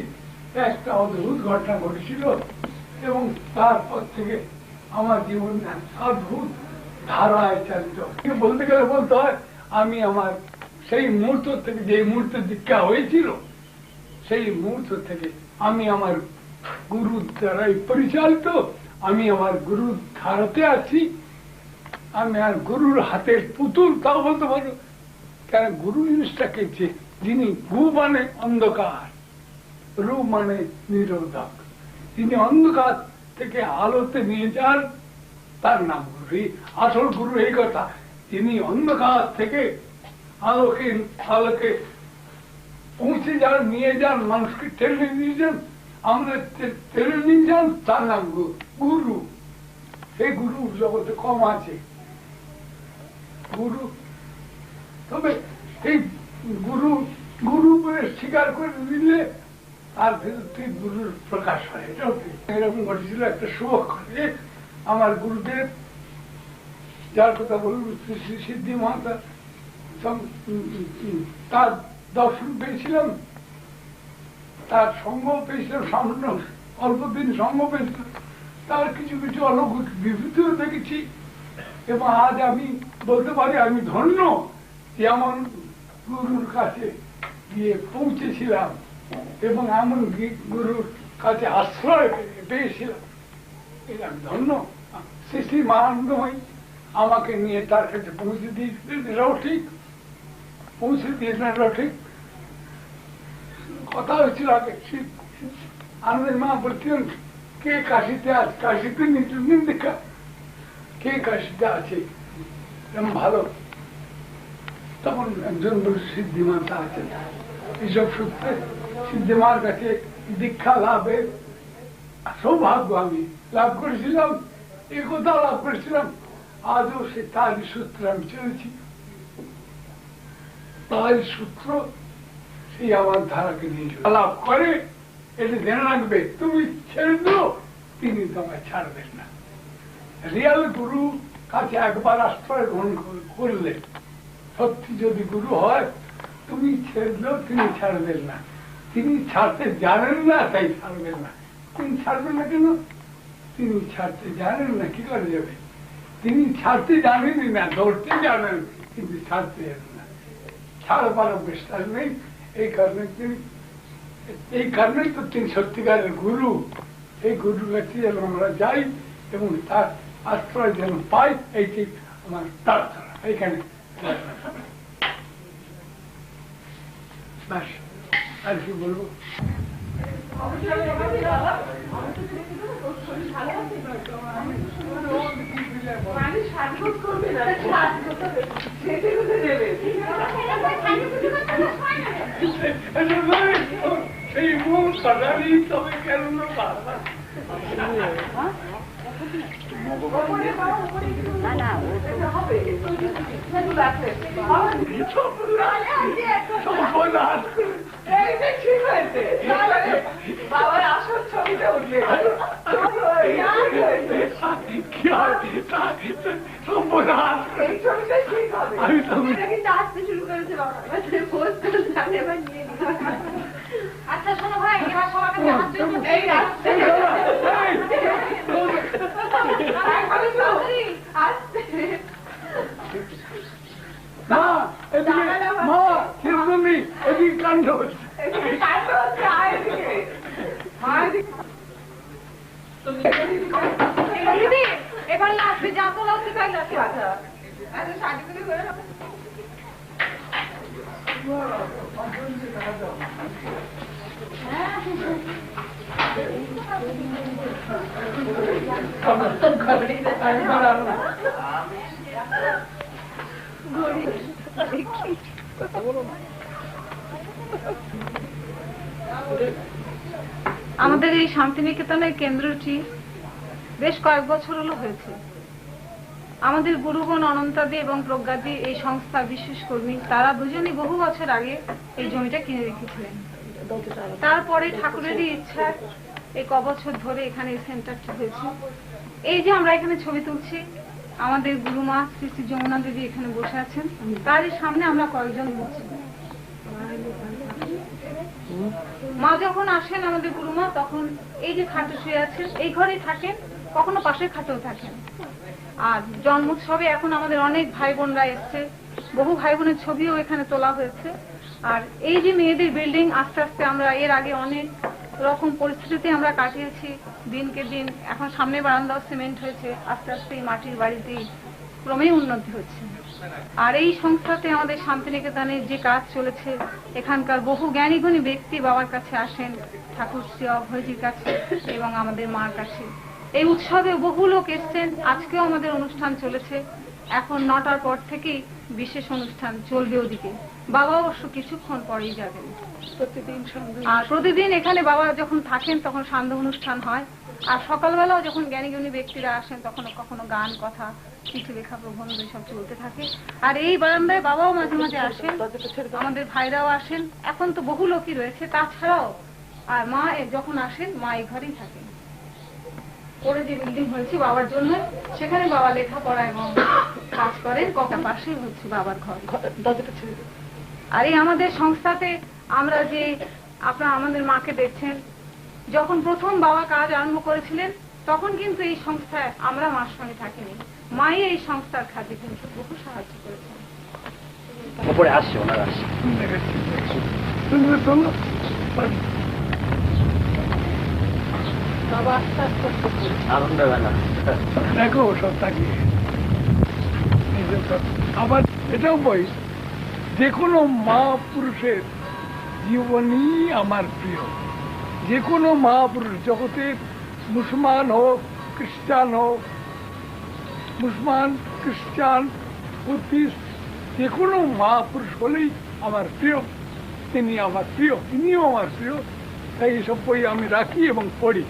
একটা অদ্ভুত ঘটনা ঘটেছিল এবং তারপর থেকে আমার জীবন অদ্ভুত ধারায় চালিত। বলতে গেলে বলতে হয়, আমি আমার সেই মুহূর্ত থেকে, যে মুহূর্তে দীক্ষা হয়েছিল, সেই মুহূর্ত থেকে আমি আমার গুরুর দ্বারাই পরিচালিত, আমি আমার গুরুর ধারতে আছি, আমি আর গুরুর হাতের পুতুল, তাও বলতে পারো। কেন গুরু জিনিসটাকে, যিনি গু মানে অন্ধকার, রূ মানে নিরোধক, যিনি অন্ধকার থেকে আলোতে নিয়ে যান, তার নাম গুরু। আসল গুরু এই কথা, যিনি অন্ধকার থেকে আলোকে পৌঁছে যান, নিয়ে যান, মানুষকে টেনে নিয়ে যান, আমাদের টেনে নিয়ে যান, তার নাম গুরু। সেই গুরু জগতে কম আছে গুরু। তবে এই গুরু বলে স্বীকার করে দিলে তার ভিতরে গুরুর প্রকাশ হয়। এটাও এরকম ঘটেছিল একটা শুভক্ষণে। আমার গুরুদেব, যার কথা বলব, শ্রী সিদ্ধি মাতা, তার দর্শন পেয়েছিলাম, তার সঙ্গ পেয়েছিলাম, সামান্য অল্পদিন সঙ্গ পেয়েছিলাম, তার কিছু কিছু অলৌকিক বিভূতিও দেখেছি। এবং আজ আমি বলতে পারি আমি ধন্য যে এমন গুরুর কাছে গিয়ে পৌঁছেছিলাম এবং এমন গুরুর কাছে আশ্রয় পেয়েছিলাম। এটা আমি ধন্য। শ্রী শ্রী মহানন্দময়ী আমাকে নিয়ে তার কাছে পৌঁছে দিয়েছিলেন, এটাও ঠিক, পৌঁছে দিয়েছিলেন, এটাও ঠিক। কথা হয়েছিল আগে, আনন্দের মা বলছিলেন, কে কাশিতে আছে? কাশিতে নিত্যদিন দেখা, কে কাশিতে আছে এরকম ভালো? তখন একজন বলে সিদ্ধিমাতা আছেন। এইসব সূত্রে সিদ্ধিমার কাছে দীক্ষা লাভের সৌভাগ্য আমি লাভ করেছিলাম, একথা লাভ করেছিলাম। আজও সে তারই সূত্রে আমি চলেছি, তারই সূত্র সেই আমার ধারাকে নিয়ে লাভ করে। এটা জেনে রাখবে, তুমি ছেড়ে দিও, তিনি তোমায় ছাড়বেন না। রিয়াল গুরু কাছে একবার আশ্রয় গ্রহণ করলে, সত্যি যদি গুরু হয়, তুমি ছেড়ে দিলেও তিনি ছাড়বেন না। তিনি ছাড়তে জানেন না, তাই ছাড়বেন না। তিনি ছাড়বেন না কেন? তিনি ছাড়তে জানেন না, কি করে যাবে? তিনি ছাড়তে জানেনই না, ধরতে জানেন, কিন্তু ছাড়তে জানেন না। ছাড়বার বিশ্বাস নেই। এই কারণেই তো তিনি সত্যিকারের গুরু। এই গুরুর কাছে যেন আমরা যাই এবং তার আশ্রয় যেন পাই, এইটি আমার প্রার্থনা। এইখানে ব্যাস, আর কি বলবো? সেই মন সাজালি, তবে কেন বাবার আসল ছবিটা উঠলে আমি তো শুরু করেছে বাবা। আচ্ছা শোনো ভাই, এবার সবার কাছে হাত জোড় এই আসছে। মা, এদিকে মা, চিরুনি, এদিকে কাণ্ড হচ্ছে। এবার লাগবে, যা তো লাগবে তাই লাগবে। আচ্ছা শাড়ি করে আমাদের এই শান্তিনিকেতনের কেন্দ্রটি বেশ কয়েক বছর হলো হয়েছে। আমাদের গুরুগণ অনন্তাদি এবং প্রজ্ঞাদি এই সংস্থার বিশেষ কর্মী, তারা দুজনই বহু বছর আগে এই জমিটা কিনে রেখেছিলেন। তারপরে ঠাকুরেরই ইচ্ছা এই কবছর ধরে এখানে এই সেন্টারটা হয়েছে। এই যে আমরা এখানে ছবি তুলছি, আমাদের গুরুমা শ্রী শ্রী যমুনা দেবী এখানে বসে আছেন, তারই সামনে আমরা কয়েকজন বসছি। মা যখন আসেন আমাদের গুরুমা, তখন এই যে খাটে শুয়ে আছেন এই ঘরেই থাকেন, কখনো পাশের খাটেও থাকেন। আর জন্মোৎসবে এখন আমাদের অনেক ভাই বোনরা এসছে, বহু ভাই বোনের ছবিও এখানে তোলা হয়েছে। আর এই যে মেয়েদের বিল্ডিং, আস্তে আস্তে আমরা এর আগে অনেক রকম পরিস্থিতিতে আমরা কাটিয়েছি দিনকে দিন। এখন সামনে বারান্দাও সিমেন্ট হয়েছে, আস্তে আস্তে এই মাটির বাড়িতেই ক্রমেই উন্নতি হচ্ছে। আর এই সংস্থাতে আমাদের শান্তিনিকেতনে যে কাজ চলেছে, এখানকার বহু জ্ঞানীগুণী ব্যক্তি বাবার কাছে আসেন, ঠাকুর শ্রী অভয়জির কাছে এবং আমাদের মার কাছে। এই উৎসবে বহু লোক এসছেন, আজকেও আমাদের অনুষ্ঠান চলেছে। এখন 9টার পর থেকেই বিশেষ অনুষ্ঠান চলবে ওদিকে, বাবা অবশ্য কিছুক্ষণ পরেই যাবেন। আর প্রতিদিন এখানে বাবা যখন থাকেন তখন সান্ধ্য অনুষ্ঠান হয়। আর সকালবেলাও যখন জ্ঞানীগুণী ব্যক্তিরা আসেন তখন কখনো গান, কথা, চিঠি লেখা, প্রবন্ধ সব চলতে থাকে। আর এই বারান্দায় বাবাও মাঝে মাঝে আসেন, আমাদের ভাইরাও আসেন। এখন তো বহু লোকই রয়েছে, তাছাড়াও আর মা যখন আসেন মা এই ঘরেই থাকেন। পরে যে বিল্ডিং হয়েছে বাবার জন্য, সেখানে বাবা লেখাপড়া এবং কাজ করেন। কটা পাশেই হচ্ছে বাবার ঘর। আর এই আমাদের সংস্থাতে আমরা যে আপনারা আমাদের মাকে দেখছেন, যখন প্রথম বাবা কাজ আরম্ভ করেছিলেন তখন কিন্তু এই সংস্থায় আমরা মার সঙ্গে থাকিনি, মাই এই সংস্থার কাজে কিন্তু বহু সাহায্য করেছেন। উপরে আসছে, ওনারা আসছে। বাবা আস্তে আস্তে আনন্দ বেলা দেখো সব তাকিয়ে। আবার এটাও বই, যে কোনো মা পুরুষের জীবনই আমার প্রিয়। যে কোনো মা পুরুষ জগতের, মুসলমান হোক, খ্রিস্টান হোক, মুসলমান, খ্রিস্টান, বুদ্ধিস্ট, যে কোনো মা পুরুষ হলেই আমার প্রিয়। তিনি আমার প্রিয়, তিনিও আমার প্রিয়। তাই এইসব বই আমি রাখি এবং পড়ি।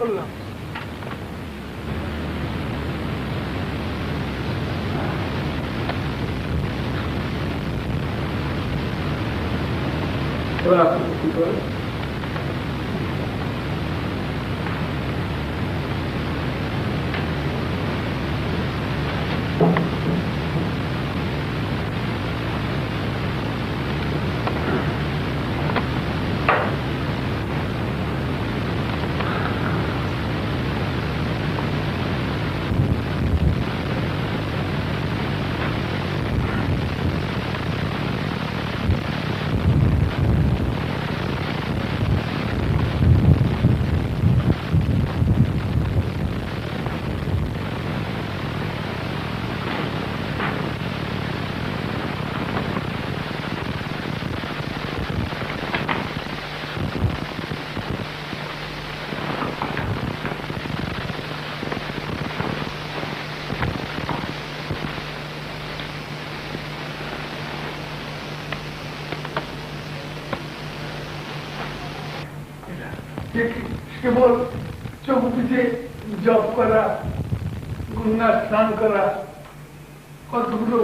বললাম এবার আপনি কি করেন? কেবল চোখ বুঝে জপ করা, গঙ্গা স্নান করা, কতগুলো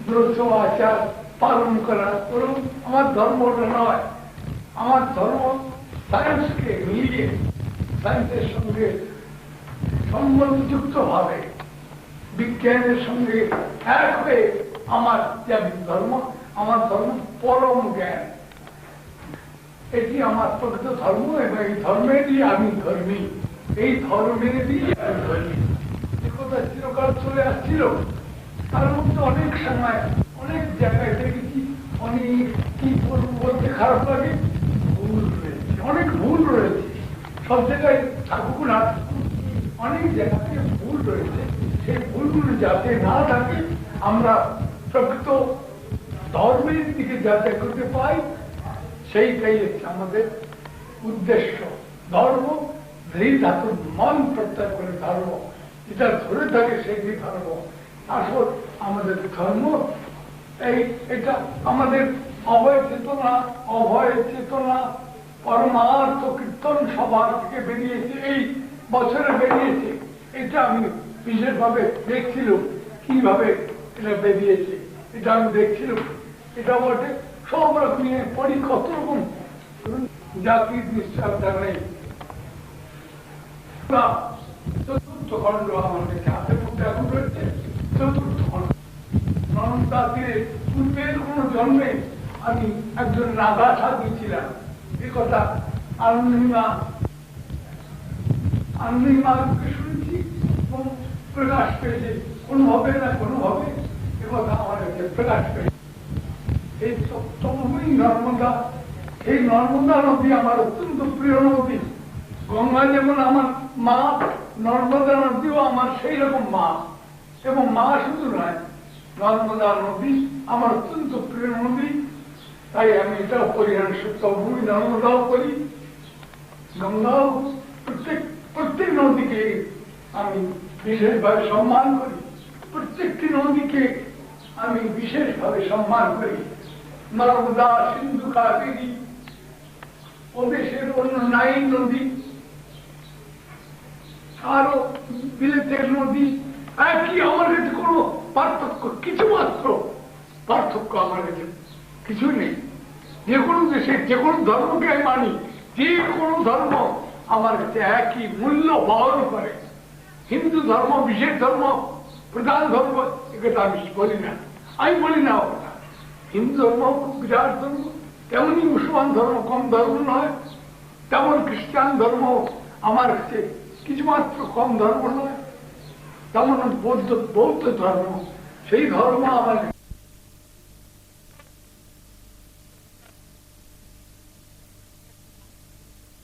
ব্রত আচার পালন করা, বরং আমার ধর্মটা নয়। আমার ধর্ম সায়েন্সকে মিলিয়ে, সায়েন্সের সঙ্গে সম্বন্ধযুক্ত ভাবে, বিজ্ঞানের সঙ্গে এক হয়ে আমার যে ধর্ম, আমার ধর্ম পরম জ্ঞান। এটি আমার প্রকৃত ধর্ম এবং এই ধর্মেরই আমি ধর্মী, এই ধর্মেরই আমি ধর্মী। এ কথা চিরকাল চলে আসছিল। তার মধ্যে অনেক সময় অনেক জায়গায় দেখেছি, অনেক কি বলতে খারাপ লাগে, ভুল রয়েছে, অনেক ভুল রয়েছে। সব জায়গায় থাকুক না, অনেক জায়গাতে ভুল রয়েছে। সেই ভুলগুলো যাতে না থাকে, আমরা প্রকৃত ধর্মের দিকে যাতে করতে পাই, সেইটাই হচ্ছে আমাদের উদ্দেশ্য। ধর্ম ধীর ধাতুর মন প্রত্যাগ করে ধর্ম, যেটা ধরে থাকে সেটি ধর্ম। আসল আমাদের ধর্ম এটা আমাদের অভয় চেতনা, অভয় চেতনা পরমার্থ কীর্তন সভা থেকে বেরিয়েছে, এই বছরে বেরিয়েছে। এটা আমি বিশেষভাবে দেখছিলাম কিভাবে এটা বেরিয়েছে, এটা আমি দেখছিলাম। এটা বটে সব রকম নিয়ে পড়ি, কত রকম জাতির নিশ্চয়তা নেই। চতুর্থ খণ্ড আমার কাছে হাতের মধ্যে এখন রয়েছে, চতুর্থ খণ্ড। জাতির পূর্বের কোন জন্মে আমি একজন নাগা সাধু ছিলাম, এ কথা আনন্দমা শুনেছি এবং প্রকাশ পেয়েছে কোনোভাবে না কোনোভাবে একথা আমার কাছে প্রকাশ পেয়েছে। এই সপ্তমী নর্মদা, এই নর্মদা নদী আমার অত্যন্ত প্রিয় নদী। গঙ্গা যেমন আমার মা, নর্মদা নদীও আমার সেই রকম মা। এবং মা শুধু নয়, নর্মদা নদী আমার অত্যন্ত প্রিয় নদী। তাই আমি এটাও করি, আমি সপ্তমী নর্মদাও করি, গঙ্গাও। প্রত্যেক নদীকে আমি বিশেষভাবে সম্মান করি, প্রত্যেকটি নদীকে আমি বিশেষভাবে সম্মান করি। নর্মদা, সিন্ধু, কাবেরী ও দেশের অন্য 9 নদী, আরো বিলেতের নদী একই। আমার কাছে কোনো পার্থক্য, কিছু মাত্র পার্থক্য আমার কাছে কিছু নেই। যে কোনো দেশের যে কোনো ধর্মকে আমি মানি, যে কোনো ধর্ম আমার কাছে একই মূল্য বহন করে। হিন্দু ধর্ম বিশেষ ধর্ম, প্রধান ধর্ম, এটা আমি বলি না, আমি বলি না। হিন্দু ধর্ম বিরাট ধর্ম, তেমনি মুসলমান ধর্ম কম ধর্ম নয়, তেমন খ্রিস্টান ধর্ম আমার কাছে কিছুমাত্র কম ধর্ম নয়, তেমন বৌদ্ধ ধর্ম, সেই ধর্ম আমার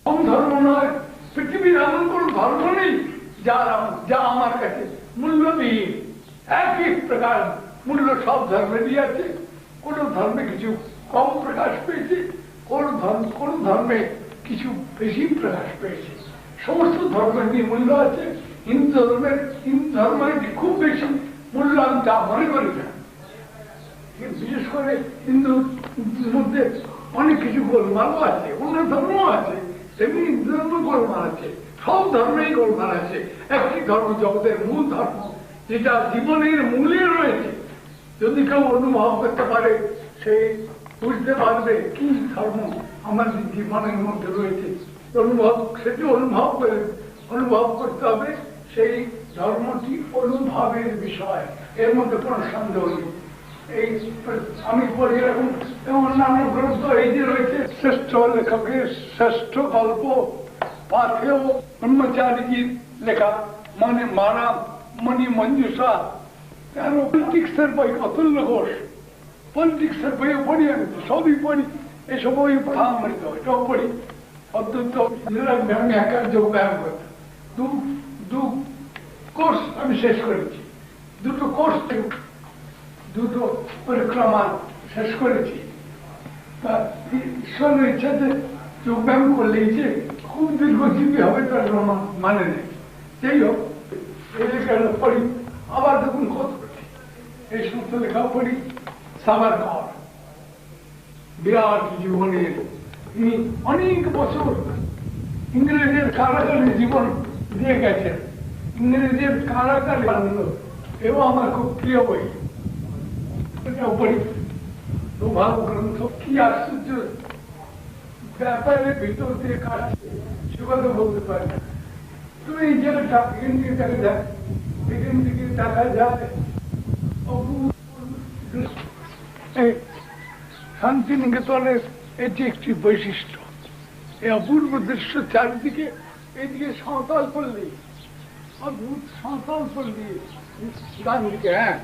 কম ধর্ম নয়। পৃথিবীর এমন কোন ধর্ম নেই যা আমার কাছে মূল্যবিহীন। একই প্রকার মূল্য সব ধর্মেরই আছে। কোন ধর্মে কিছু কম প্রকাশ পেয়েছে, কোন ধর্মে কিছু বেশি প্রকাশ পেয়েছে। সমস্ত ধর্মের মূল্য আছে। হিন্দু ধর্মের খুব বেশি মূল্য আমি তা মনে করি না। বিশেষ করে হিন্দুর মধ্যে অনেক কিছু গোলমালও আছে, অন্য ধর্মও আছে, তেমনি হিন্দু ধর্ম গোলমাল আছে, সব ধর্মেই গোলমাল আছে। একটি ধর্ম জগতের মূল ধর্ম, যেটা জীবনের মূলে রয়েছে। যদি কেউ অনুভব করতে পারে, সে বুঝতে পারবে কি ধর্ম আমাদের জীবনের মধ্যে রয়েছে। সেটি অনুভব করতে হবে। সেই ধর্মটি অনুভবের বিষয়, এর মধ্যে কোন সন্দেহ নেই। এই আমি পড়ি এরকম অন্যান্য গ্রন্থ এই যে রয়েছে, শ্রেষ্ঠ লেখকের শ্রেষ্ঠ গল্প পাথেয় ব্রহ্মচারীজির লেখা মানা মণি মঞ্জুষা, কেন পলিটিক্সের বই অতুল্য ঘোষ, পলিটিক্সের বইও পড়ি, আমি সবই পড়ি। এসব বই মৃত এটাও পড়ি। অত্যন্ত আমি একার যোগ ব্যায়াম করতাম। দু কোর্স আমি শেষ করেছি, দুটো কোর্স, দুটো পরিক্রমা শেষ করেছি। ঈশ্বরের ইচ্ছাতে যোগব্যায়াম করলেই যে খুব দীর্ঘজীবী হবে তার মানে নেই। যাই হোক, এই লেখাটা পড়ি, আবার দেখুন কত করছি, এই সমস্ত লেখা পড়ি। সাভারকর বিরাট জীবনের, তিনি অনেক বছর ইংরেজের কারাগারে জীবন দিয়ে গেছেন। ইংরেজের কারাগারে এও আমার খুব প্রিয় বই, এটাও পড়ি। প্রভাব গ্রন্থ, কি আশ্চর্য ব্যাপারের ভিতর দিয়ে কাটছে সে কথা বলতে পারি না। তুমি এই জায়গাটা এখান থেকে দেখা যায়, এখান থেকে দেখা যায় শান্তিনিকেতনের এটি একটি বৈশিষ্ট্য। এই অপূর্ব দৃশ্য, চারিদিকে এইদিকে সাঁওতাল পল্লী, অদ্ভুত সাঁওতাল পল্লী, ডান দিকে, হ্যাঁ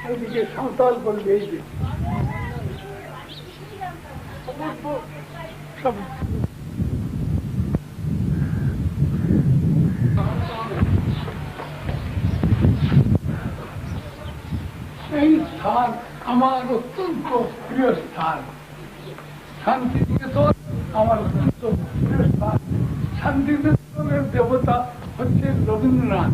এইদিকে সাঁওতাল পল্লী, এই যে সব এই স্থান আমার অত্যন্ত প্রিয় স্থান। শান্তিনিকেতন আমার অত্যন্ত প্রিয় স্থান। শান্তিনিকেতনের দেবতা হচ্ছে রবীন্দ্রনাথ।